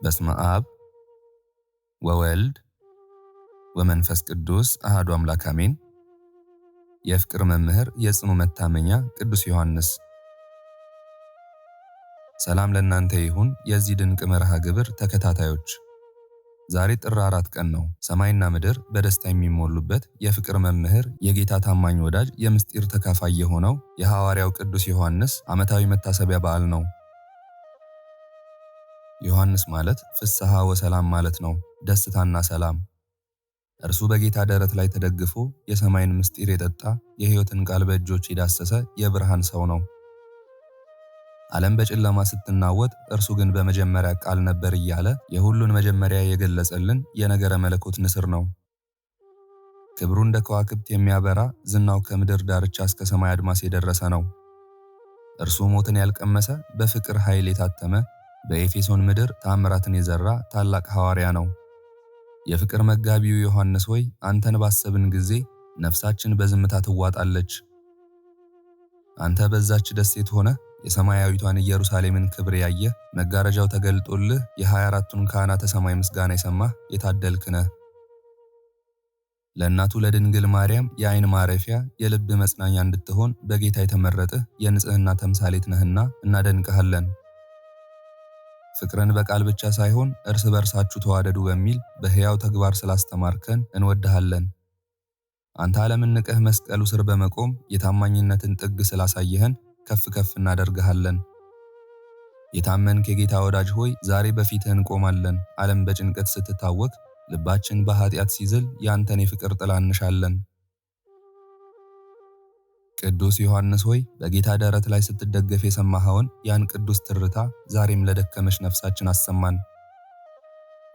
በስመ አብ ወወልድ ወመንፈስ ቅዱስ አሐዱ አምላክ አሜን። የፍቅር መምህር የጽኑ መታመኛ ቅዱስ ዮሐንስ። ሰላም ለእናንተ ይሁን የዚህ ድንቅ መርሃ ግብር ተከታታዮች። ዛሬ ጥር 4 ቀን ነው። ሰማይና ምድር በደስታ የሚሞሉበት የፍቅር መምህር የጌታ ታማኝ ወዳጅ የምስጢር ተካፋይ የሆነው የሐዋርያው ቅዱስ ዮሐንስ ዓመታዊ መታሰቢያ በዓል ነው። ዮሐንስ ማለት ፍስሐ ወሰላም ማለት ነው፣ ደስታና ሰላም። እርሱ በጌታ ደረት ላይ ተደግፎ የሰማይን ምስጢር የጠጣ የሕይወትን ቃል በእጆች የዳሰሰ የብርሃን ሰው ነው። ዓለም በጨለማ ስትናወጥ እርሱ ግን በመጀመሪያ ቃል ነበር እያለ የሁሉን መጀመሪያ የገለጸልን የነገረ መለኮት ንስር ነው። ክብሩ እንደ ከዋክብት የሚያበራ፣ ዝናው ከምድር ዳርቻ እስከ ሰማይ አድማስ የደረሰ ነው። እርሱ ሞትን ያልቀመሰ፣ በፍቅር ኃይል የታተመ፣ በኤፌሶን ምድር ተአምራትን የዘራ ታላቅ ሐዋርያ ነው። የፍቅር መጋቢው ዮሐንስ ሆይ፣ አንተን ባሰብን ጊዜ ነፍሳችን በዝምታ ትዋጣለች። አንተ በዛች ደሴት ሆነ የሰማያዊቷን ኢየሩሳሌምን ክብር ያየህ፣ መጋረጃው ተገልጦልህ የ24ቱን ካህናተ ሰማይ ምስጋና የሰማህ የታደልክ ነህ። ለእናቱ ለድንግል ማርያም የዓይን ማረፊያ የልብ መጽናኛ እንድትሆን በጌታ የተመረጥህ የንጽህና ተምሳሌት ነህና እናደንቅሃለን። ፍቅርን በቃል ብቻ ሳይሆን እርስ በርሳችሁ ተዋደዱ በሚል በሕያው ተግባር ስላስተማርከን እንወድሃለን። አንተ ዓለምን ንቀህ መስቀሉ ስር በመቆም የታማኝነትን ጥግ ስላሳየህን ከፍ ከፍ እናደርግሃለን። የታመንክ የጌታ ወዳጅ ሆይ፣ ዛሬ በፊትህ እንቆማለን። ዓለም በጭንቀት ስትታወክ፣ ልባችን በኃጢአት ሲዝል የአንተን የፍቅር ጥላ እንሻለን። ቅዱስ ዮሐንስ ሆይ፣ በጌታ ደረት ላይ ስትደገፍ የሰማኸውን ያን ቅዱስ ትርታ ዛሬም ለደከመች ነፍሳችን አሰማን።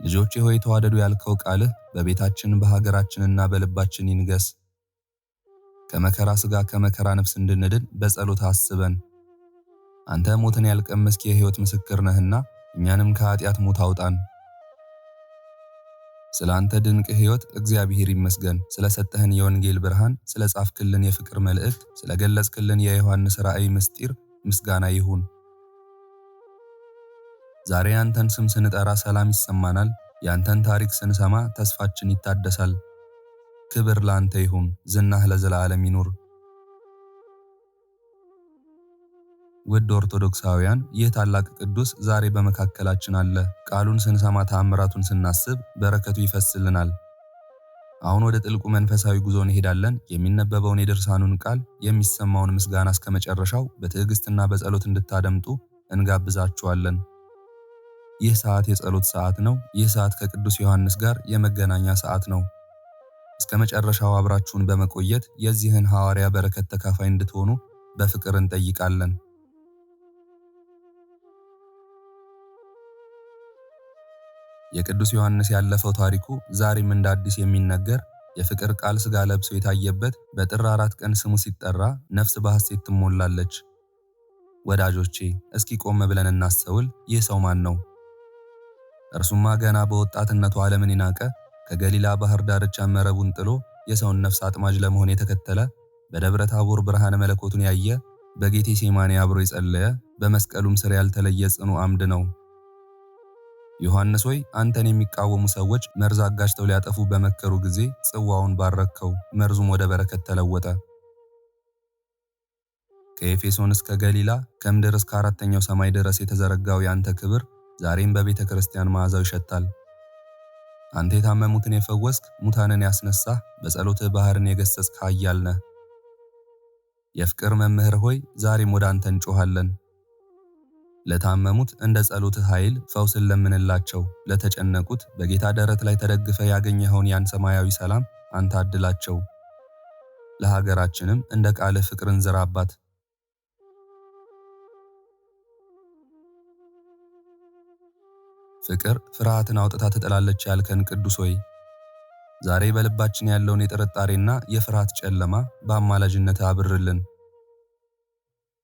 ልጆቼ ሆይ ተዋደዱ ያልከው ቃልህ በቤታችን በሀገራችንና በልባችን ይንገስ። ከመከራ ሥጋ ከመከራ ነፍስ እንድንድን በጸሎት አስበን። አንተ ሞትን ያልቀመስክ የሕይወት ምስክር ነህና እኛንም ከኃጢአት ሞት አውጣን። ስለ አንተ ድንቅ ሕይወት እግዚአብሔር ይመስገን። ስለ ሰጠህን የወንጌል ብርሃን፣ ስለ ጻፍክልን የፍቅር መልእክት፣ ስለ ገለጽክልን የዮሐንስ ራእይ ምስጢር ምስጋና ይሁን። ዛሬ ያንተን ስም ስንጠራ ሰላም ይሰማናል። ያንተን ታሪክ ስንሰማ ተስፋችን ይታደሳል። ክብር ለአንተ ይሁን፣ ዝናህ ለዘላለም ይኑር። ውድ ኦርቶዶክሳውያን፣ ይህ ታላቅ ቅዱስ ዛሬ በመካከላችን አለ። ቃሉን ስንሰማ ተአምራቱን ስናስብ በረከቱ ይፈስልናል። አሁን ወደ ጥልቁ መንፈሳዊ ጉዞ እንሄዳለን። የሚነበበውን የድርሳኑን ቃል፣ የሚሰማውን ምስጋና እስከ መጨረሻው በትዕግስትና በጸሎት እንድታደምጡ እንጋብዛችኋለን። ይህ ሰዓት የጸሎት ሰዓት ነው። ይህ ሰዓት ከቅዱስ ዮሐንስ ጋር የመገናኛ ሰዓት ነው። እስከ መጨረሻው አብራችሁን በመቆየት የዚህን ሐዋርያ በረከት ተካፋይ እንድትሆኑ በፍቅር እንጠይቃለን። የቅዱስ ዮሐንስ ያለፈው ታሪኩ ዛሬም እንደ አዲስ የሚነገር፣ የፍቅር ቃል ሥጋ ለብሶ የታየበት፣ በጥር 4 ቀን ስሙ ሲጠራ ነፍስ በሐሴት ትሞላለች። ወዳጆቼ እስኪ ቆም ብለን እናስተውል። ይህ ሰው ማን ነው? እርሱማ ገና በወጣትነቱ ዓለምን የናቀ፣ ከገሊላ ባህር ዳርቻ መረቡን ጥሎ የሰውን ነፍስ አጥማጅ ለመሆን የተከተለ፣ በደብረ ታቦር ብርሃነ መለኮቱን ያየ፣ በጌቴ ሴማኔ አብሮ የጸለየ፣ በመስቀሉም ስር ያልተለየ ጽኑ አምድ ነው። ዮሐንስ ሆይ፣ አንተን የሚቃወሙ ሰዎች መርዝ አጋጭተው ሊያጠፉ በመከሩ ጊዜ ጽዋውን ባረከው፣ መርዙም ወደ በረከት ተለወጠ። ከኤፌሶን እስከ ገሊላ፣ ከምድር እስከ 4ኛው ሰማይ ድረስ የተዘረጋው ያንተ ክብር ዛሬም በቤተ ክርስቲያን መዓዛው ይሸታል። አንተ የታመሙትን የፈወስክ፣ ሙታንን ያስነሳህ፣ በጸሎትህ ባህርን የገሰጽክ ኃያል ነህ። የፍቅር መምህር ሆይ፣ ዛሬም ወደ አንተ እንጮኻለን። ለታመሙት እንደ ጸሎትህ ኃይል ፈውስን ለምንላቸው፣ ለተጨነቁት በጌታ ደረት ላይ ተደግፈ ያገኘኸውን ያን ሰማያዊ ሰላም አንተ አድላቸው። ለሀገራችንም እንደ ቃልህ ፍቅርን ዝራባት። ፍቅር ፍርሃትን አውጥታ ትጥላለች ያልከን ቅዱስ ሆይ፣ ዛሬ በልባችን ያለውን የጥርጣሬና የፍርሃት ጨለማ በአማላጅነትህ አብርልን።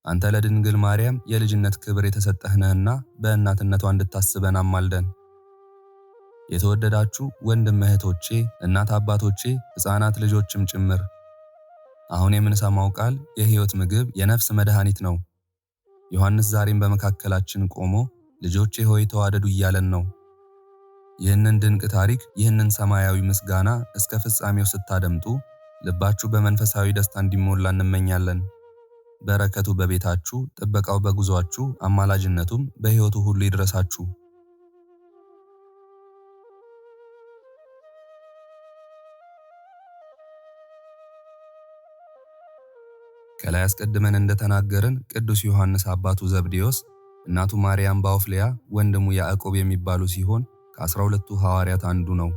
አንተ ለድንግል ማርያም የልጅነት ክብር የተሰጠህ ነህና በእናትነቷ እንድታስበን አማልደን። የተወደዳችሁ ወንድም እህቶቼ፣ እናት አባቶቼ፣ ሕፃናት ልጆችም ጭምር አሁን የምንሰማው ቃል የሕይወት ምግብ የነፍስ መድኃኒት ነው። ዮሐንስ ዛሬም በመካከላችን ቆሞ ልጆቼ ሆይ ተዋደዱ እያለን ነው። ይህንን ድንቅ ታሪክ፣ ይህንን ሰማያዊ ምስጋና እስከ ፍጻሜው ስታደምጡ ልባችሁ በመንፈሳዊ ደስታ እንዲሞላ እንመኛለን። በረከቱ በቤታችሁ፣ ጥበቃው በጉዟችሁ፣ አማላጅነቱም በሕይወቱ ሁሉ ይድረሳችሁ። ከላይ አስቀድመን እንደተናገርን ቅዱስ ዮሐንስ አባቱ ዘብዴዎስ፣ እናቱ ማርያም ባውፍሊያ፣ ወንድሙ ያዕቆብ የሚባሉ ሲሆን ከ12ቱ ሐዋርያት አንዱ ነው።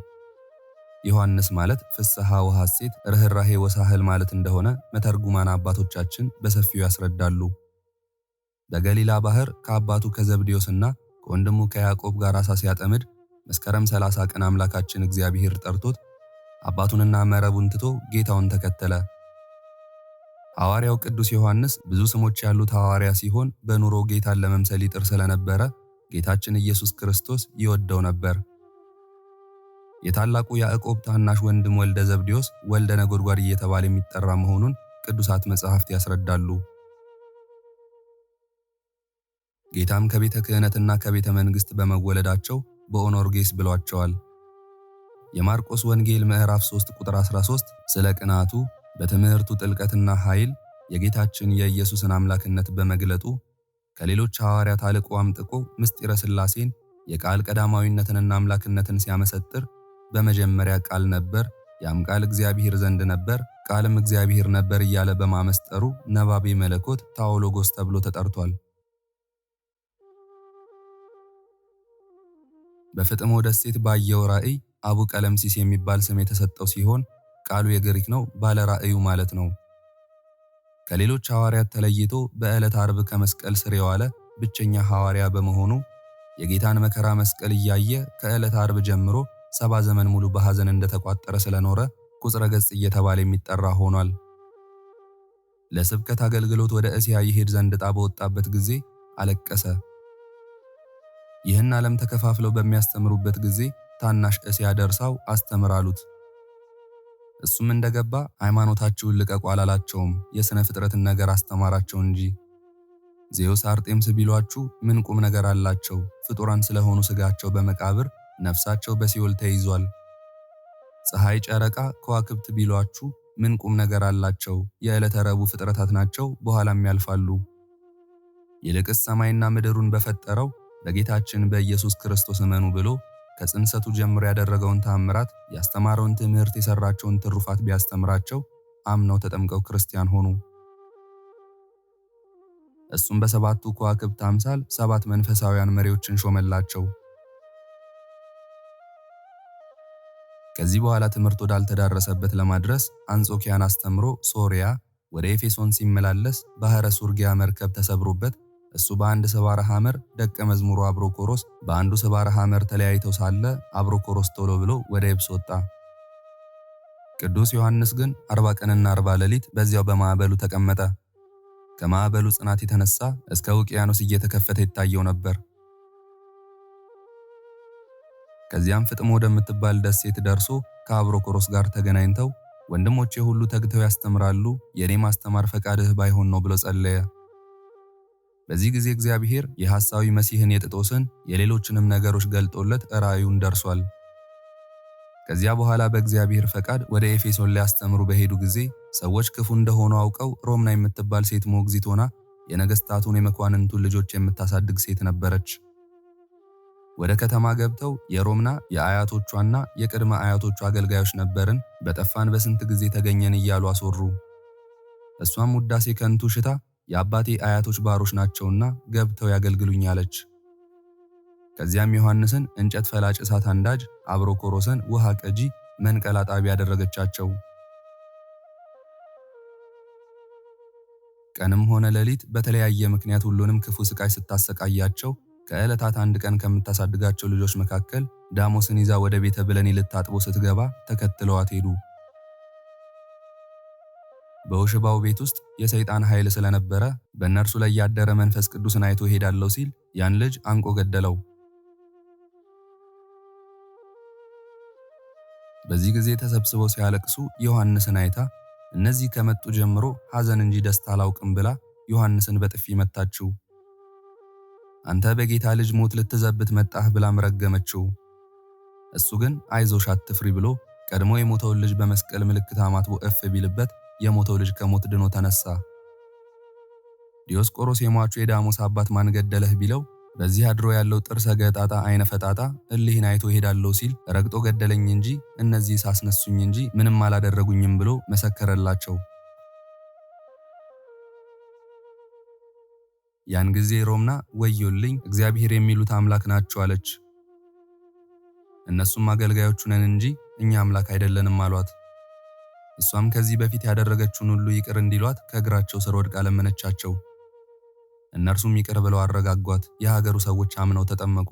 ዮሐንስ ማለት ፍስሐ ወሐሴት ርኅራኄ ወሳህል ማለት እንደሆነ መተርጉማን አባቶቻችን በሰፊው ያስረዳሉ። በገሊላ ባህር ከአባቱ ከዘብዴዎስና ከወንድሙ ከያዕቆብ ጋር ዓሣ ሲያጠምድ መስከረም 30 ቀን አምላካችን እግዚአብሔር ጠርቶት አባቱንና መረቡን ትቶ ጌታውን ተከተለ። ሐዋርያው ቅዱስ ዮሐንስ ብዙ ስሞች ያሉት ሐዋርያ ሲሆን በኑሮ ጌታን ለመምሰል ይጥር ስለነበረ ጌታችን ኢየሱስ ክርስቶስ ይወደው ነበር። የታላቁ ያዕቆብ ታናሽ ወንድም ወልደ ዘብዴዎስ ወልደ ነጎድጓድ እየተባለ የሚጠራ መሆኑን ቅዱሳት መጻሕፍት ያስረዳሉ። ጌታም ከቤተ ክህነትና ከቤተ መንግሥት በመወለዳቸው በኦኖርጌስ ብሏቸዋል። የማርቆስ ወንጌል ምዕራፍ 3 ቁጥር 13 ስለ ቅናቱ በትምህርቱ ጥልቀትና ኃይል የጌታችን የኢየሱስን አምላክነት በመግለጡ ከሌሎች ሐዋርያት አልቆ አምጥቆ ምስጢረ ሥላሴን የቃል ቀዳማዊነትንና አምላክነትን ሲያመሰጥር በመጀመሪያ ቃል ነበር፣ ያም ቃል እግዚአብሔር ዘንድ ነበር፣ ቃልም እግዚአብሔር ነበር እያለ በማመስጠሩ ነባቤ መለኮት ታኦሎጎስ ተብሎ ተጠርቷል። በፍጥሞ ደሴት ባየው ራእይ አቡ ቀለምሲስ የሚባል ስም የተሰጠው ሲሆን ቃሉ የግሪክ ነው፣ ባለ ራእዩ ማለት ነው። ከሌሎች ሐዋርያት ተለይቶ በዕለት ዓርብ ከመስቀል ስር የዋለ ብቸኛ ሐዋርያ በመሆኑ የጌታን መከራ መስቀል እያየ ከዕለት ዓርብ ጀምሮ 70 ዘመን ሙሉ በሐዘን እንደተቋጠረ ስለኖረ ቁጽረ ገጽ እየተባለ የሚጠራ ሆኗል። ለስብከት አገልግሎት ወደ እስያ ይሄድ ዘንድ ዕጣ በወጣበት ጊዜ አለቀሰ። ይህን ዓለም ተከፋፍለው በሚያስተምሩበት ጊዜ ታናሽ እስያ ደርሳው አስተምር አሉት። እሱም እንደገባ ሃይማኖታችሁን ልቀቁ አላላቸውም፣ የሥነ ፍጥረትን ነገር አስተማራቸው እንጂ። ዜውስ አርጤምስ ቢሏችሁ ምን ቁም ነገር አላቸው? ፍጡራን ስለሆኑ ሥጋቸው በመቃብር ነፍሳቸው በሲኦል ተይዟል። ፀሐይ፣ ጨረቃ፣ ከዋክብት ቢሏችሁ ምን ቁም ነገር አላቸው? የዕለተ ረቡዕ ፍጥረታት ናቸው፣ በኋላም ያልፋሉ። ይልቅስ ሰማይና ምድሩን በፈጠረው በጌታችን በኢየሱስ ክርስቶስ እመኑ ብሎ ከጽንሰቱ ጀምሮ ያደረገውን ተአምራት፣ ያስተማረውን ትምህርት፣ የሰራቸውን ትሩፋት ቢያስተምራቸው አምነው ተጠምቀው ክርስቲያን ሆኑ። እሱም በሰባቱ ከዋክብት አምሳል 7 መንፈሳውያን መሪዎችን ሾመላቸው። ከዚህ በኋላ ትምህርት ወዳልተዳረሰበት ለማድረስ አንጾኪያን አስተምሮ ሶርያ ወደ ኤፌሶን ሲመላለስ ባህረ ሱርጊያ መርከብ ተሰብሮበት እሱ በአንድ ሰባረ ሐመር ደቀ መዝሙሩ አብሮኮሮስ በአንዱ ሰባረ ሐመር ተለያይተው ሳለ አብሮኮሮስ ቶሎ ብሎ ወደ የብስ ወጣ። ቅዱስ ዮሐንስ ግን 40 ቀንና 40 ሌሊት በዚያው በማዕበሉ ተቀመጠ። ከማዕበሉ ጽናት የተነሳ እስከ ውቅያኖስ እየተከፈተ ይታየው ነበር። ከዚያም ፍጥሞ ወደምትባል ደሴት ደርሶ ከአብሮኮሮስ ጋር ተገናኝተው ወንድሞቼ ሁሉ ተግተው ያስተምራሉ፣ የኔ ማስተማር ፈቃድህ ባይሆን ነው ብሎ ጸለየ። በዚህ ጊዜ እግዚአብሔር የሐሳዊ መሲህን የጥጦስን የሌሎችንም ነገሮች ገልጦለት ራእዩን ደርሷል። ከዚያ በኋላ በእግዚአብሔር ፈቃድ ወደ ኤፌሶን ሊያስተምሩ በሄዱ ጊዜ ሰዎች ክፉ እንደሆኑ አውቀው ሮምና የምትባል ሴት ሞግዚት ሆና የነገስታቱን የመኳንንቱን ልጆች የምታሳድግ ሴት ነበረች። ወደ ከተማ ገብተው የሮምና የአያቶቿና የቅድመ አያቶቿ አገልጋዮች ነበርን፣ በጠፋን በስንት ጊዜ ተገኘን እያሉ አስወሩ። እሷም ውዳሴ ከንቱ ሽታ የአባቴ አያቶች ባሮች ናቸውና ገብተው ያገልግሉኝ አለች። ከዚያም ዮሐንስን እንጨት ፈላጭ፣ እሳት አንዳጅ፣ አብሮኮሮስን ውሃ ቀጂ፣ መንቀላጣቢ ያደረገቻቸው። ቀንም ሆነ ሌሊት በተለያየ ምክንያት ሁሉንም ክፉ ስቃይ ስታሰቃያቸው ከዕለታት አንድ ቀን ከምታሳድጋቸው ልጆች መካከል ዳሞስን ይዛ ወደ ቤተ ብለኒ ልታጥቦ ስትገባ ተከትለዋት ሄዱ። በውሽባው ቤት ውስጥ የሰይጣን ኃይል ስለነበረ በእነርሱ ላይ ያደረ መንፈስ ቅዱስን አይቶ ሄዳለው ሲል ያን ልጅ አንቆ ገደለው። በዚህ ጊዜ ተሰብስበው ሲያለቅሱ ዮሐንስን አይታ እነዚህ ከመጡ ጀምሮ ሐዘን እንጂ ደስታ አላውቅም ብላ ዮሐንስን በጥፊ መታችው። አንተ በጌታ ልጅ ሞት ልትዘብት መጣህ ብላም ረገመችው። እሱ ግን አይዞሽ አትፍሪ ብሎ ቀድሞ የሞተውን ልጅ በመስቀል ምልክት አማትቦ እፍ ቢልበት የሞተው ልጅ ከሞት ድኖ ተነሳ። ዲዮስቆሮስ የሟቹ የዳሞስ አባት ማን ገደለህ ቢለው በዚህ አድሮ ያለው ጥርሰ ገጣጣ አይነ ፈጣጣ እሊህን አይቶ ሄዳለሁ ሲል ረግጦ ገደለኝ እንጂ እነዚህ ሳስነሱኝ እንጂ ምንም አላደረጉኝም ብሎ መሰከረላቸው። ያን ጊዜ ሮምና ወዮልኝ እግዚአብሔር የሚሉት አምላክ ናቸው አለች። እነሱም አገልጋዮቹ ነን እንጂ እኛ አምላክ አይደለንም አሏት። እሷም ከዚህ በፊት ያደረገችውን ሁሉ ይቅር እንዲሏት ከእግራቸው ስር ወድቃ ለመነቻቸው። እነርሱም ይቅር ብለው አረጋጓት። የሀገሩ ሰዎች አምነው ተጠመቁ።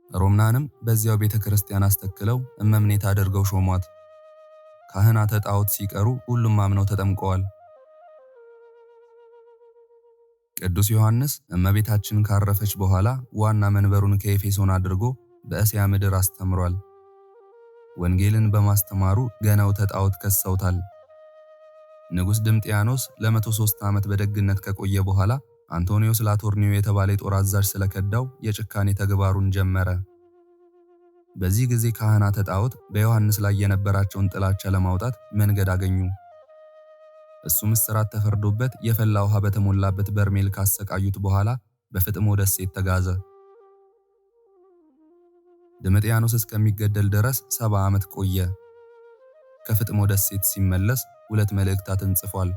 ሮምናንም በዚያው ቤተክርስቲያን አስተክለው እመምኔት አድርገው ሾሟት። ካህናተ ጣዖት ሲቀሩ ሁሉም አምነው ተጠምቀዋል። ቅዱስ ዮሐንስ እመቤታችን ካረፈች በኋላ ዋና መንበሩን ከኤፌሶን አድርጎ በእስያ ምድር አስተምሯል። ወንጌልን በማስተማሩ ገናው ተጣዖት ከሰውታል። ንጉሥ ድምጥያኖስ ለ103 ዓመት በደግነት ከቆየ በኋላ አንቶኒዮስ ላቶርኒዮ የተባለ የጦር አዛዥ ስለከዳው የጭካኔ ተግባሩን ጀመረ። በዚህ ጊዜ ካህናተ ጣዖት በዮሐንስ ላይ የነበራቸውን ጥላቻ ለማውጣት መንገድ አገኙ። እሱም እስራት ተፈርዶበት የፈላ ውሃ በተሞላበት በርሜል ካሰቃዩት በኋላ በፍጥሞ ደሴት ተጋዘ። ድምጥያኖስ እስከሚገደል ድረስ 70 ዓመት ቆየ። ከፍጥሞ ደሴት ሲመለስ 2 መልእክታትን ጽፏል።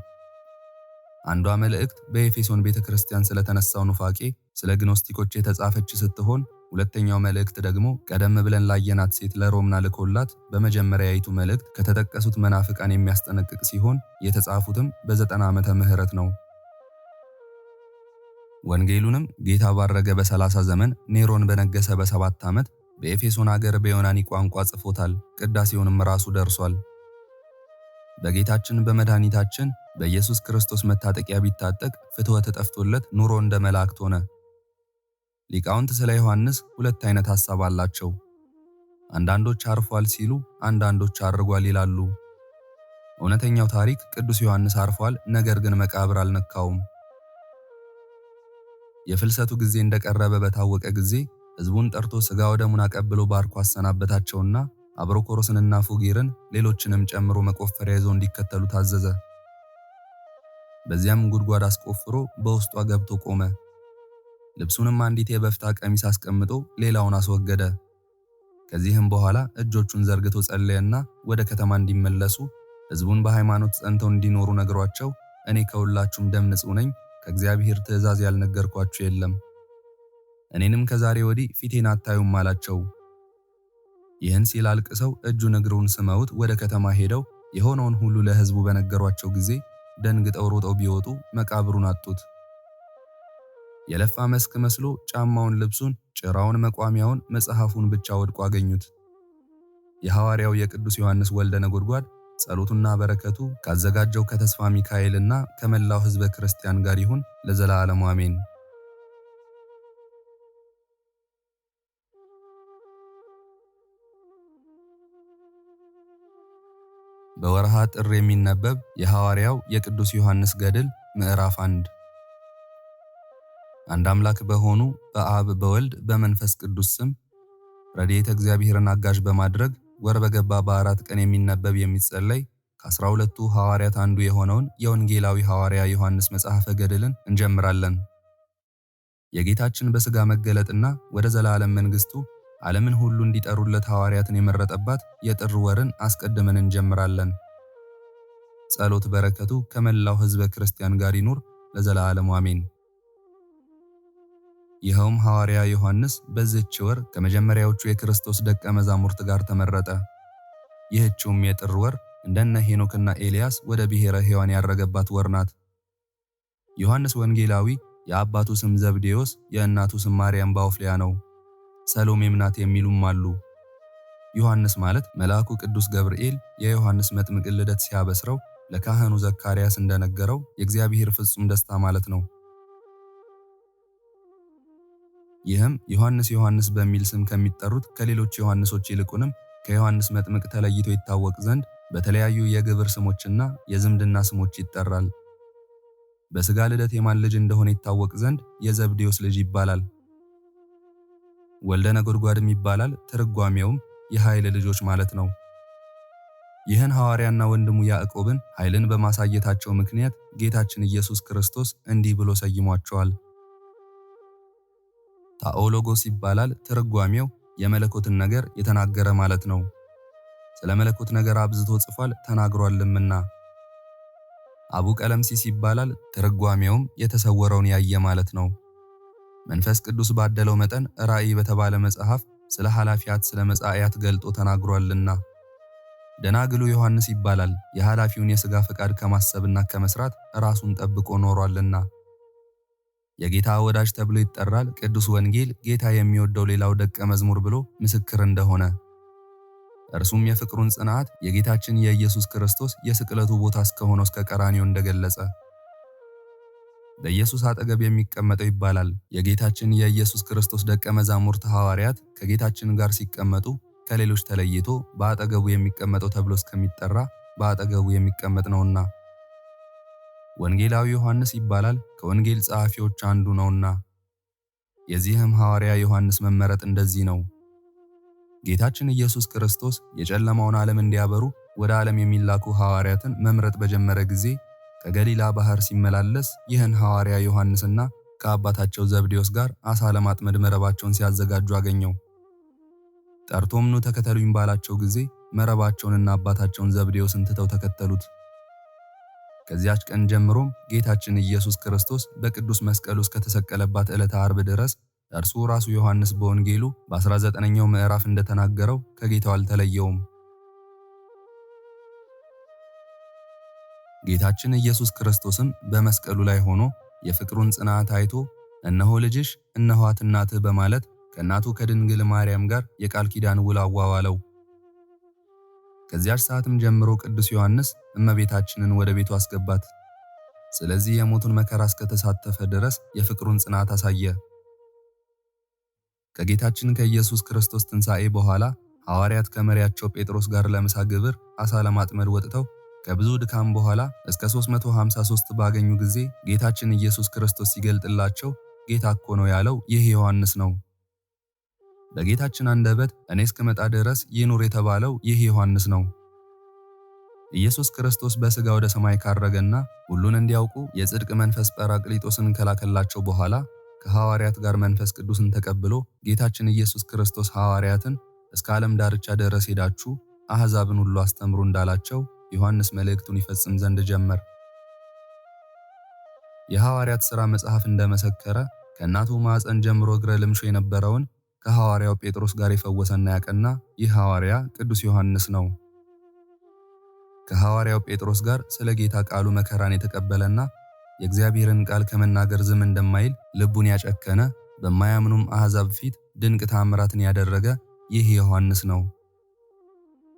አንዷ መልእክት በኤፌሶን ቤተክርስቲያን ስለተነሳው ኑፋቄ ስለ ግኖስቲኮች የተጻፈች ስትሆን ሁለተኛው መልእክት ደግሞ ቀደም ብለን ላየናት ሴት ለሮምና ልኮላት በመጀመሪያይቱ መልእክት ከተጠቀሱት መናፍቃን የሚያስጠነቅቅ ሲሆን የተጻፉትም በ90 ዓመተ ምህረት ነው። ወንጌሉንም ጌታ ባረገ በ30 ዘመን ኔሮን በነገሰ በ7 ዓመት በኤፌሶን ሀገር በዮናኒ ቋንቋ ጽፎታል። ቅዳሴውንም ራሱ ደርሷል። በጌታችን በመድኃኒታችን በኢየሱስ ክርስቶስ መታጠቂያ ቢታጠቅ ፍትወት ጠፍቶለት ኑሮ እንደ መላእክት ሆነ። ሊቃውንት ስለ ዮሐንስ 2 አይነት ሐሳብ አላቸው። አንዳንዶች አርፏል ሲሉ፣ አንዳንዶች አርጓል ይላሉ። እውነተኛው ታሪክ ቅዱስ ዮሐንስ አርፏል፣ ነገር ግን መቃብር አልነካውም። የፍልሰቱ ጊዜ እንደቀረበ በታወቀ ጊዜ ሕዝቡን ጠርቶ ሥጋ ወደሙን አቀብሎ ባርኮ አሰናበታቸውና አብሮኮሮስንና ፉጊርን ሌሎችንም ጨምሮ መቆፈሪያ ይዘው እንዲከተሉ ታዘዘ። በዚያም ጉድጓድ አስቆፍሮ በውስጧ ገብቶ ቆመ። ልብሱንም አንዲት የበፍታ ቀሚስ አስቀምጦ ሌላውን አስወገደ። ከዚህም በኋላ እጆቹን ዘርግቶ ጸለየና ወደ ከተማ እንዲመለሱ ሕዝቡን በሃይማኖት ጸንተው እንዲኖሩ ነግሯቸው እኔ ከሁላችሁም ደም ንጹሕ ነኝ፣ ከእግዚአብሔር ትእዛዝ ያልነገርኳችሁ የለም። እኔንም ከዛሬ ወዲህ ፊቴን አታዩም አላቸው። ይህን ሲል አልቅሰው እጁን እግሩን ስመውት ወደ ከተማ ሄደው የሆነውን ሁሉ ለሕዝቡ በነገሯቸው ጊዜ ደንግጠው ሮጠው ቢወጡ መቃብሩን አጡት። የለፋ መስክ መስሎ ጫማውን፣ ልብሱን፣ ጭራውን፣ መቋሚያውን፣ መጽሐፉን ብቻ ወድቆ አገኙት። የሐዋርያው የቅዱስ ዮሐንስ ወልደ ነጎድጓድ ጸሎቱና በረከቱ ካዘጋጀው ከተስፋ ሚካኤልና ከመላው ሕዝበ ክርስቲያን ጋር ይሁን ለዘላለሙ አሜን። በወርሃ ጥር የሚነበብ የሐዋርያው የቅዱስ ዮሐንስ ገድል ምዕራፍ 1። አንድ አምላክ በሆኑ በአብ በወልድ በመንፈስ ቅዱስ ስም ረድኤተ እግዚአብሔርን አጋዥ በማድረግ ወር በገባ በ4 ቀን የሚነበብ የሚጸለይ ከ12ቱ ሐዋርያት አንዱ የሆነውን የወንጌላዊ ሐዋርያ ዮሐንስ መጽሐፈ ገድልን እንጀምራለን። የጌታችን በሥጋ መገለጥና ወደ ዘላለም መንግሥቱ ዓለምን ሁሉ እንዲጠሩለት ሐዋርያትን የመረጠባት የጥር ወርን አስቀድመን እንጀምራለን። ጸሎት በረከቱ ከመላው ሕዝበ ክርስቲያን ጋር ይኑር ለዘላለሙ አሜን። ይኸውም ሐዋርያ ዮሐንስ በዚህች ወር ከመጀመሪያዎቹ የክርስቶስ ደቀ መዛሙርት ጋር ተመረጠ። ይህችውም የጥር ወር እንደነ ሄኖክና ኤልያስ ወደ ብሔረ ሕያዋን ያረገባት ወር ናት። ዮሐንስ ወንጌላዊ የአባቱ ስም ዘብዴዎስ የእናቱ ስም ማርያም ባውፍሊያ ነው። ሰሎሜም ናት የሚሉም አሉ። ዮሐንስ ማለት መልአኩ ቅዱስ ገብርኤል የዮሐንስ መጥምቅ ልደት ሲያበስረው ለካህኑ ዘካርያስ እንደነገረው የእግዚአብሔር ፍጹም ደስታ ማለት ነው። ይህም ዮሐንስ ዮሐንስ በሚል ስም ከሚጠሩት ከሌሎች ዮሐንሶች ይልቁንም ከዮሐንስ መጥምቅ ተለይቶ ይታወቅ ዘንድ በተለያዩ የግብር ስሞችና የዝምድና ስሞች ይጠራል። በሥጋ ልደት የማን ልጅ እንደሆነ ይታወቅ ዘንድ የዘብዴዎስ ልጅ ይባላል። ወልደ ነጎድጓድም ይባላል። ትርጓሜውም የኃይል ልጆች ማለት ነው። ይህን ሐዋርያና ወንድሙ ያዕቆብን ኃይልን በማሳየታቸው ምክንያት ጌታችን ኢየሱስ ክርስቶስ እንዲህ ብሎ ሰይሟቸዋል። ታኦሎጎስ ይባላል። ትርጓሜው የመለኮትን ነገር የተናገረ ማለት ነው። ስለ መለኮት ነገር አብዝቶ ጽፏል ተናግሯልምና። አቡ ቀለምሲስ ይባላል። ትርጓሜውም የተሰወረውን ያየ ማለት ነው። መንፈስ ቅዱስ ባደለው መጠን ራእይ በተባለ መጽሐፍ ስለ ኃላፊያት ስለ መጻእያት ገልጦ ተናግሯልና። ደናግሉ ዮሐንስ ይባላል። የኃላፊውን የሥጋ ፈቃድ ከማሰብና ከመስራት ራሱን ጠብቆ ኖሯልና። የጌታ ወዳጅ ተብሎ ይጠራል። ቅዱስ ወንጌል ጌታ የሚወደው ሌላው ደቀ መዝሙር ብሎ ምስክር እንደሆነ፣ እርሱም የፍቅሩን ጽናት የጌታችን የኢየሱስ ክርስቶስ የስቅለቱ ቦታ እስከሆነው እስከ ቀራንዮ እንደገለጸ፣ በኢየሱስ አጠገብ የሚቀመጠው ይባላል። የጌታችን የኢየሱስ ክርስቶስ ደቀ መዛሙርት ሐዋርያት ከጌታችን ጋር ሲቀመጡ ከሌሎች ተለይቶ በአጠገቡ የሚቀመጠው ተብሎ እስከሚጠራ በአጠገቡ የሚቀመጥ ነውና። ወንጌላዊ ዮሐንስ ይባላል። ከወንጌል ጸሐፊዎች አንዱ ነውና። የዚህም ሐዋርያ ዮሐንስ መመረጥ እንደዚህ ነው። ጌታችን ኢየሱስ ክርስቶስ የጨለማውን ዓለም እንዲያበሩ ወደ ዓለም የሚላኩ ሐዋርያትን መምረጥ በጀመረ ጊዜ ከገሊላ ባህር ሲመላለስ ይህን ሐዋርያ ዮሐንስና ከአባታቸው ዘብዴዎስ ጋር አሳ ለማጥመድ መረባቸውን ሲያዘጋጁ አገኘው። ጠርቶም ኑ ተከተሉኝ ባላቸው ጊዜ መረባቸውንና አባታቸውን ዘብዴዎስን ትተው ተከተሉት። ከዚያች ቀን ጀምሮም ጌታችን ኢየሱስ ክርስቶስ በቅዱስ መስቀሉ እስከተሰቀለባት ዕለተ ዓርብ ድረስ እርሱ ራሱ ዮሐንስ በወንጌሉ በ19ኛው ምዕራፍ እንደተናገረው ከጌታው አልተለየውም። ጌታችን ኢየሱስ ክርስቶስም በመስቀሉ ላይ ሆኖ የፍቅሩን ጽናት አይቶ እነሆ ልጅሽ እነኋት እናትህ በማለት ከእናቱ ከድንግል ማርያም ጋር የቃል ኪዳን ውል አዋዋለው። ከዚያች ሰዓትም ጀምሮ ቅዱስ ዮሐንስ እመቤታችንን ወደ ቤቱ አስገባት። ስለዚህ የሞቱን መከራ እስከተሳተፈ ድረስ የፍቅሩን ጽናት አሳየ። ከጌታችን ከኢየሱስ ክርስቶስ ትንሣኤ በኋላ ሐዋርያት ከመሪያቸው ጴጥሮስ ጋር ለምሳ ግብር አሳ ለማጥመድ ወጥተው ከብዙ ድካም በኋላ እስከ 353 ባገኙ ጊዜ ጌታችን ኢየሱስ ክርስቶስ ሲገልጥላቸው ጌታ እኮ ነው ያለው ይህ ዮሐንስ ነው። በጌታችን አንደበት እኔ እስክመጣ ድረስ ይኑር የተባለው ይህ ዮሐንስ ነው። ኢየሱስ ክርስቶስ በሥጋ ወደ ሰማይ ካረገና ሁሉን እንዲያውቁ የጽድቅ መንፈስ ጰራቅሊጦስን ከላከላቸው በኋላ ከሐዋርያት ጋር መንፈስ ቅዱስን ተቀብሎ ጌታችን ኢየሱስ ክርስቶስ ሐዋርያትን እስከ ዓለም ዳርቻ ድረስ ሄዳችሁ አሕዛብን ሁሉ አስተምሩ እንዳላቸው ዮሐንስ መልእክቱን ይፈጽም ዘንድ ጀመር። የሐዋርያት ሥራ መጽሐፍ እንደመሰከረ ከእናቱ ማዕፀን ጀምሮ እግረ ልምሾ የነበረውን ከሐዋርያው ጴጥሮስ ጋር የፈወሰና ያቀና ይህ ሐዋርያ ቅዱስ ዮሐንስ ነው። ከሐዋርያው ጴጥሮስ ጋር ስለ ጌታ ቃሉ መከራን የተቀበለና የእግዚአብሔርን ቃል ከመናገር ዝም እንደማይል ልቡን ያጨከነ በማያምኑም አሕዛብ ፊት ድንቅ ተአምራትን ያደረገ ይህ ዮሐንስ ነው።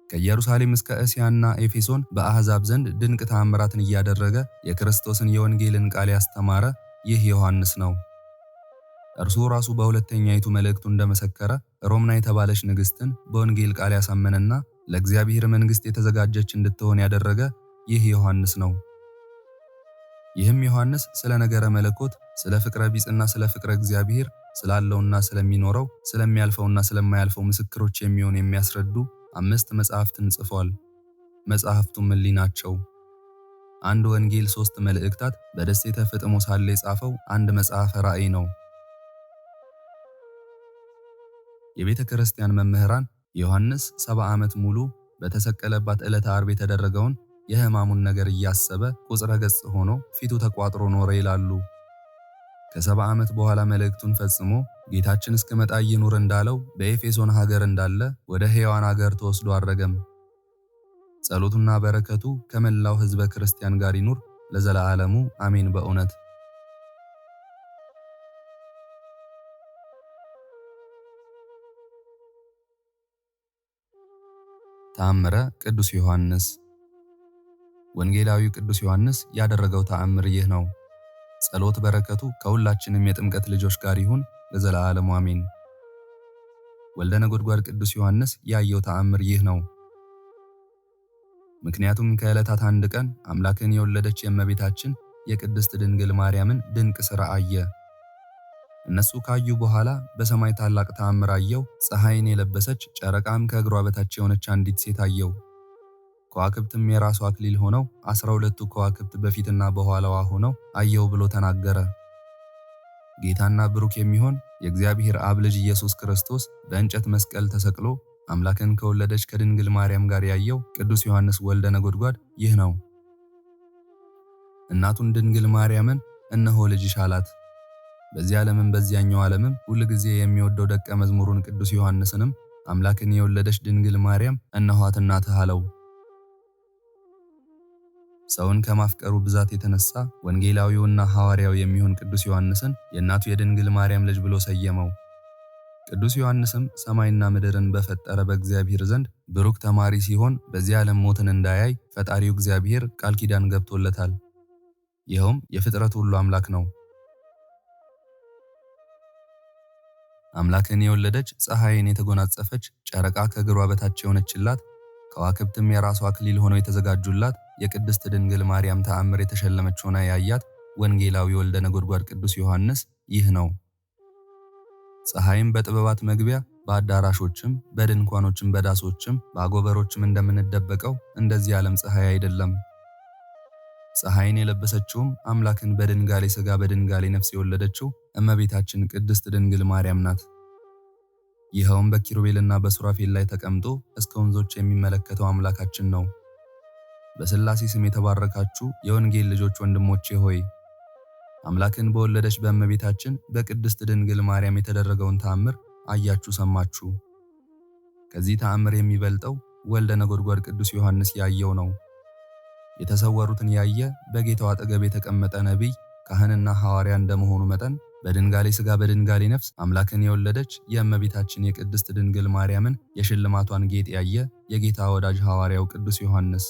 ከኢየሩሳሌም እስከ እስያና ኤፌሶን በአሕዛብ ዘንድ ድንቅ ተአምራትን እያደረገ የክርስቶስን የወንጌልን ቃል ያስተማረ ይህ ዮሐንስ ነው። እርሱ ራሱ በሁለተኛይቱ መልእክቱ እንደመሰከረ ሮምና የተባለች ንግሥትን በወንጌል ቃል ያሳመነና ለእግዚአብሔር መንግሥት የተዘጋጀች እንድትሆን ያደረገ ይህ ዮሐንስ ነው። ይህም ዮሐንስ ስለ ነገረ መለኮት፣ ስለ ፍቅረ ቢጽና ስለ ፍቅረ እግዚአብሔር፣ ስላለውና ስለሚኖረው፣ ስለሚያልፈውና ስለማያልፈው ምስክሮች የሚሆን የሚያስረዱ 5 መጽሐፍትን ጽፏል። መጽሐፍቱም እሊህ ናቸው። 1 ወንጌል፣ 3 መልእክታት፣ በደሴተ ፍጥሞ ሳለ የጻፈው 1 መጽሐፈ ራእይ ነው። የቤተ ክርስቲያን መምህራን ዮሐንስ 70 ዓመት ሙሉ በተሰቀለባት ዕለተ ዓርብ የተደረገውን የሕማሙን ነገር እያሰበ ቁጽረ ገጽ ሆኖ ፊቱ ተቋጥሮ ኖረ ይላሉ። ከ70 ዓመት በኋላ መልእክቱን ፈጽሞ ጌታችን እስክመጣ ይኑር እንዳለው በኤፌሶን ሀገር እንዳለ ወደ ሕያዋን ሀገር ተወስዶ አረገም። ጸሎቱና በረከቱ ከመላው ሕዝበ ክርስቲያን ጋር ይኑር ለዘላለሙ አሜን። በእውነት ተአምረ ቅዱስ ዮሐንስ። ወንጌላዊው ቅዱስ ዮሐንስ ያደረገው ተአምር ይህ ነው። ጸሎት በረከቱ ከሁላችንም የጥምቀት ልጆች ጋር ይሁን ለዘላለሙ አሜን። ወልደ ነጎድጓድ ቅዱስ ዮሐንስ ያየው ተአምር ይህ ነው። ምክንያቱም ከዕለታት አንድ ቀን አምላክን የወለደች የእመቤታችን የቅድስት ድንግል ማርያምን ድንቅ ሥራ አየ። እነሱ ካዩ በኋላ በሰማይ ታላቅ ተአምር አየው። ፀሐይን የለበሰች ጨረቃም ከእግሯ በታች የሆነች አንዲት ሴት አየው። ከዋክብትም የራሱ አክሊል ሆነው 12ቱ ከዋክብት በፊትና በኋላዋ ሆነው አየው ብሎ ተናገረ። ጌታና ብሩክ የሚሆን የእግዚአብሔር አብ ልጅ ኢየሱስ ክርስቶስ በእንጨት መስቀል ተሰቅሎ አምላክን ከወለደች ከድንግል ማርያም ጋር ያየው ቅዱስ ዮሐንስ ወልደ ነጎድጓድ ይህ ነው። እናቱን ድንግል ማርያምን እነሆ ልጅሽ አላት። በዚህ ዓለምም በዚያኛው ዓለምም ሁል ጊዜ የሚወደው ደቀ መዝሙሩን ቅዱስ ዮሐንስንም አምላክን የወለደች ድንግል ማርያም እነኋት እናትህ አለው። ሰውን ከማፍቀሩ ብዛት የተነሳ ወንጌላዊውና ሐዋርያው የሚሆን ቅዱስ ዮሐንስን የእናቱ የድንግል ማርያም ልጅ ብሎ ሰየመው። ቅዱስ ዮሐንስም ሰማይና ምድርን በፈጠረ በእግዚአብሔር ዘንድ ብሩክ ተማሪ ሲሆን በዚህ ዓለም ሞትን እንዳያይ ፈጣሪው እግዚአብሔር ቃል ኪዳን ገብቶለታል። ይኸውም የፍጥረት ሁሉ አምላክ ነው። አምላክን የወለደች ፀሐይን የተጎናጸፈች ጨረቃ ከእግሯ በታች የሆነችላት ከዋክብትም የራሷ አክሊል ሆነው የተዘጋጁላት የቅድስት ድንግል ማርያም ተአምር የተሸለመች ሆና ያያት ወንጌላዊ ወልደ ነጎድጓድ ቅዱስ ዮሐንስ ይህ ነው። ፀሐይም በጥበባት መግቢያ በአዳራሾችም በድንኳኖችም በዳሶችም በአጎበሮችም እንደምንደበቀው እንደዚህ ዓለም ፀሐይ አይደለም። ፀሐይን የለበሰችውም አምላክን በድንጋሌ ሥጋ በድንጋሌ ነፍስ የወለደችው እመቤታችን ቅድስት ድንግል ማርያም ናት። ይኸውም በኪሩቤልና በሱራፌል ላይ ተቀምጦ እስከ ወንዞች የሚመለከተው አምላካችን ነው። በሥላሴ ስም የተባረካችሁ የወንጌል ልጆች ወንድሞቼ ሆይ አምላክን በወለደች በእመቤታችን በቅድስት ድንግል ማርያም የተደረገውን ተአምር አያችሁ፣ ሰማችሁ። ከዚህ ተአምር የሚበልጠው ወልደ ነጎድጓድ ቅዱስ ዮሐንስ ያየው ነው። የተሰወሩትን ያየ በጌታው አጠገብ የተቀመጠ ነቢይ ካህንና ሐዋርያ እንደመሆኑ መጠን በድንጋሌ ሥጋ በድንጋሌ ነፍስ አምላክን የወለደች የእመቤታችን የቅድስት ድንግል ማርያምን የሽልማቷን ጌጥ ያየ የጌታ ወዳጅ ሐዋርያው ቅዱስ ዮሐንስ።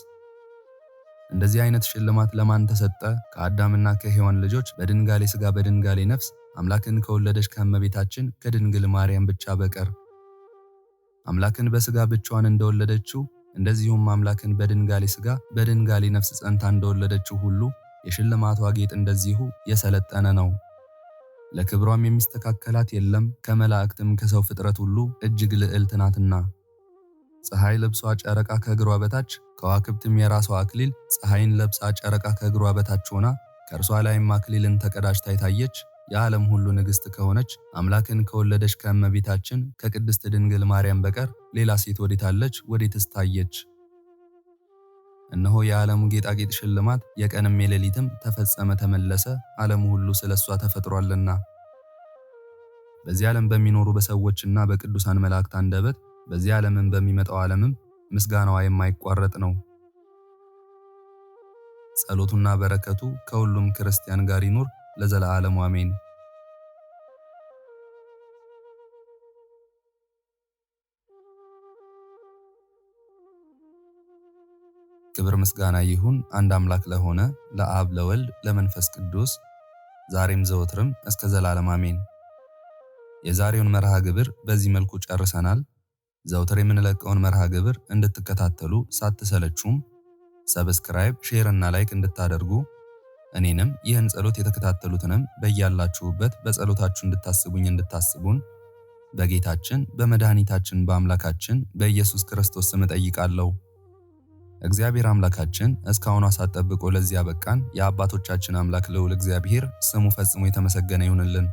እንደዚህ አይነት ሽልማት ለማን ተሰጠ? ከአዳምና ከሔዋን ልጆች በድንጋሌ ሥጋ በድንጋሌ ነፍስ አምላክን ከወለደች ከእመቤታችን ከድንግል ማርያም ብቻ በቀር። አምላክን በሥጋ ብቻዋን እንደወለደችው እንደዚሁም አምላክን በድንጋሌ ሥጋ በድንጋሌ ነፍስ ጸንታ እንደወለደችው ሁሉ የሽልማቷ ጌጥ እንደዚሁ የሰለጠነ ነው። ለክብሯም የሚስተካከላት የለም፣ ከመላእክትም ከሰው ፍጥረት ሁሉ እጅግ ልዕልት ናትና። ፀሐይ ለብሷ ጨረቃ ከእግሯ በታች ከዋክብትም የራሷ አክሊል ፀሐይን ለብሳ ጨረቃ ከእግሯ በታች ሆና ከእርሷ ላይም አክሊልን ተቀዳጅታ የታየች የዓለም ሁሉ ንግሥት ከሆነች አምላክን ከወለደች ከእመቤታችን ከቅድስት ድንግል ማርያም በቀር ሌላ ሴት ወዴታለች? ወዴትስ ታየች? እነሆ የዓለሙ ጌጣጌጥ ሽልማት የቀንም የሌሊትም ተፈጸመ ተመለሰ፣ ዓለሙ ሁሉ ስለሷ ተፈጥሯልና። በዚህ ዓለም በሚኖሩ በሰዎችና በቅዱሳን መላእክት አንደበት በዚህ ዓለምም በሚመጣው ዓለምም ምስጋናዋ የማይቋረጥ ነው። ጸሎቱና በረከቱ ከሁሉም ክርስቲያን ጋር ይኑር ለዘለዓለሙ አሜን። ክብር ምስጋና ይሁን አንድ አምላክ ለሆነ ለአብ ለወልድ ለመንፈስ ቅዱስ ዛሬም ዘወትርም እስከ ዘላለም አሜን። የዛሬውን መርሃ ግብር በዚህ መልኩ ጨርሰናል። ዘወትር የምንለቀውን መርሃ ግብር እንድትከታተሉ ሳትሰለቹም ሰብስክራይብ፣ ሼር እና ላይክ እንድታደርጉ እኔንም ይህን ጸሎት የተከታተሉትንም በያላችሁበት በጸሎታችሁ እንድታስቡን በጌታችን በመድኃኒታችን በአምላካችን በኢየሱስ ክርስቶስ ስም እጠይቃለሁ። እግዚአብሔር አምላካችን እስካሁን አሳጠብቆ ለዚህ ያበቃን የአባቶቻችን አምላክ ልዑል እግዚአብሔር ስሙ ፈጽሞ የተመሰገነ ይሁንልን።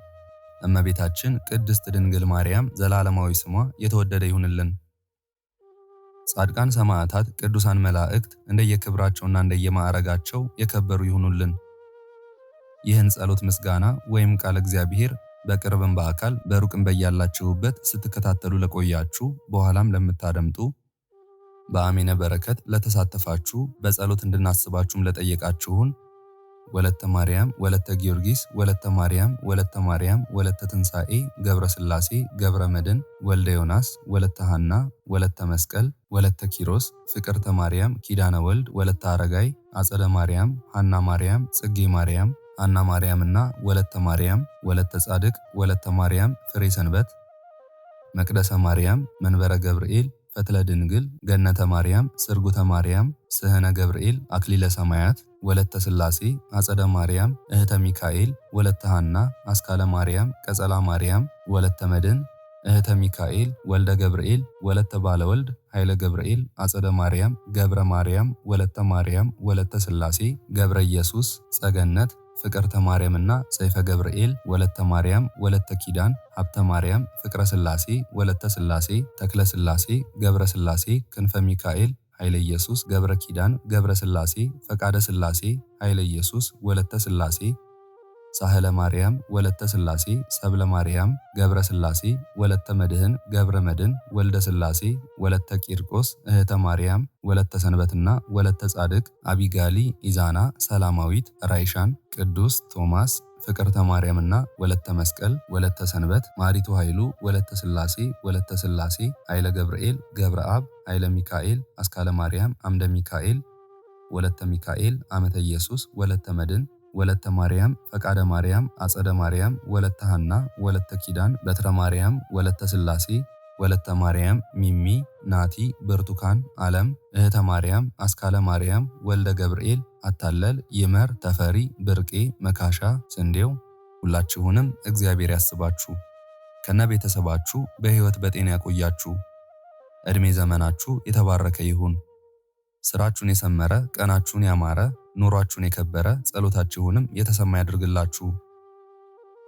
እመቤታችን ቅድስት ድንግል ማርያም ዘላለማዊ ስሟ የተወደደ ይሁንልን። ጻድቃን ሰማዕታት፣ ቅዱሳን መላእክት እንደየክብራቸውና እንደየማዕረጋቸው የከበሩ ይሁኑልን። ይህን ጸሎት ምስጋና ወይም ቃል እግዚአብሔር በቅርብም በአካል በሩቅም በያላችሁበት ስትከታተሉ ለቆያችሁ በኋላም ለምታደምጡ በአሜነ በረከት ለተሳተፋችሁ በጸሎት እንድናስባችሁም ለጠየቃችሁን ወለተ ማርያም፣ ወለተ ጊዮርጊስ፣ ወለተ ማርያም፣ ወለተ ማርያም፣ ወለተ ትንሣኤ፣ ገብረ ሥላሴ፣ ገብረ መድን፣ ወልደ ዮናስ፣ ወለተ ሐና፣ ወለተ መስቀል፣ ወለተ ኪሮስ፣ ፍቅርተ ማርያም፣ ኪዳነ ወልድ፣ ወለተ አረጋይ፣ አጸደ ማርያም፣ ሐና ማርያም፣ ጽጌ ማርያም፣ ሐና ማርያምና ወለተ ማርያም፣ ወለተ ጻድቅ፣ ወለተ ማርያም፣ ፍሬ ሰንበት፣ መቅደሰ ማርያም፣ መንበረ ገብርኤል፣ ፈትለ ድንግል፣ ገነተ ማርያም፣ ስርጉተ ማርያም፣ ስህነ ገብርኤል፣ አክሊለ ሰማያት ወለተ ሥላሴ አጸደ ማርያም እህተ ሚካኤል ወለተ ሐና አስካለ ማርያም ቀጸላ ማርያም ወለተ መድን እህተ ሚካኤል ወልደ ገብርኤል ወለተ ባለወልድ ኃይለ ገብርኤል አጸደ ማርያም ገብረ ማርያም ወለተ ማርያም ወለተ ሥላሴ ገብረ ኢየሱስ ጸገነት ፍቅርተ ማርያምና ሰይፈ ገብርኤል ወለተ ማርያም ወለተ ኪዳን ሀብተ ማርያም ፍቅረ ሥላሴ ወለተ ሥላሴ ተክለ ሥላሴ ገብረ ሥላሴ ክንፈ ሚካኤል ኃይለ ኢየሱስ ገብረ ኪዳን ገብረ ሥላሴ ፈቃደ ሥላሴ ኃይለ ኢየሱስ ወለተ ሥላሴ ሳህለ ማርያም ወለተ ሥላሴ ሰብለ ማርያም ገብረ ሥላሴ ወለተ መድህን ገብረ መድን ወልደ ሥላሴ ወለተ ቂርቆስ እህተ ማርያም ወለተ ሰንበትና ወለተ ጻድቅ አቢጋሊ ኢዛና ሰላማዊት ራይሻን ቅዱስ ቶማስ ፍቅርተ ማርያምና ወለተ መስቀል ወለተ ሰንበት ማሪቱ ኃይሉ ወለተ ሥላሴ ወለተ ሥላሴ ኃይለ ገብርኤል ገብረ አብ ኃይለ ሚካኤል አስካለ ማርያም አምደ ሚካኤል ወለተ ሚካኤል አመተ ኢየሱስ ወለተ መድን ወለተ ማርያም ፈቃደ ማርያም አጸደ ማርያም ወለተ ሐና ወለተ ኪዳን በትረ ማርያም ወለተ ሥላሴ ወለተ ማርያም ሚሚ ናቲ ብርቱካን ዓለም እህተ ማርያም አስካለ ማርያም ወልደ ገብርኤል አታለል ይመር ተፈሪ ብርቄ መካሻ ስንዴው ሁላችሁንም እግዚአብሔር ያስባችሁ ከነ ቤተሰባችሁ በሕይወት በጤና ያቆያችሁ። ዕድሜ ዘመናችሁ የተባረከ ይሁን። ስራችሁን የሰመረ ቀናችሁን ያማረ ኑሯችሁን የከበረ ጸሎታችሁንም የተሰማ ያድርግላችሁ።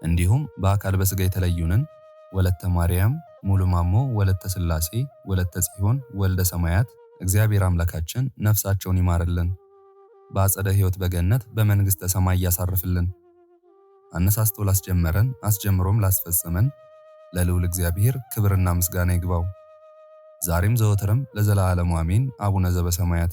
እንዲሁም በአካል በሥጋ የተለዩንን ወለተ ማርያም ሙሉ ማሞ ወለተ ሥላሴ ወለተ ጽዮን ወልደ ሰማያት እግዚአብሔር አምላካችን ነፍሳቸውን ይማርልን፣ በአጸደ ሕይወት በገነት በመንግሥተ ሰማይ ያሳርፍልን። አነሳስቶ ላስጀመረን አስጀምሮም ላስፈጸመን ለልዑል እግዚአብሔር ክብርና ምስጋና ይግባው ዛሬም ዘወትርም ለዘላለሙ አሜን። አቡነ ዘበሰማያት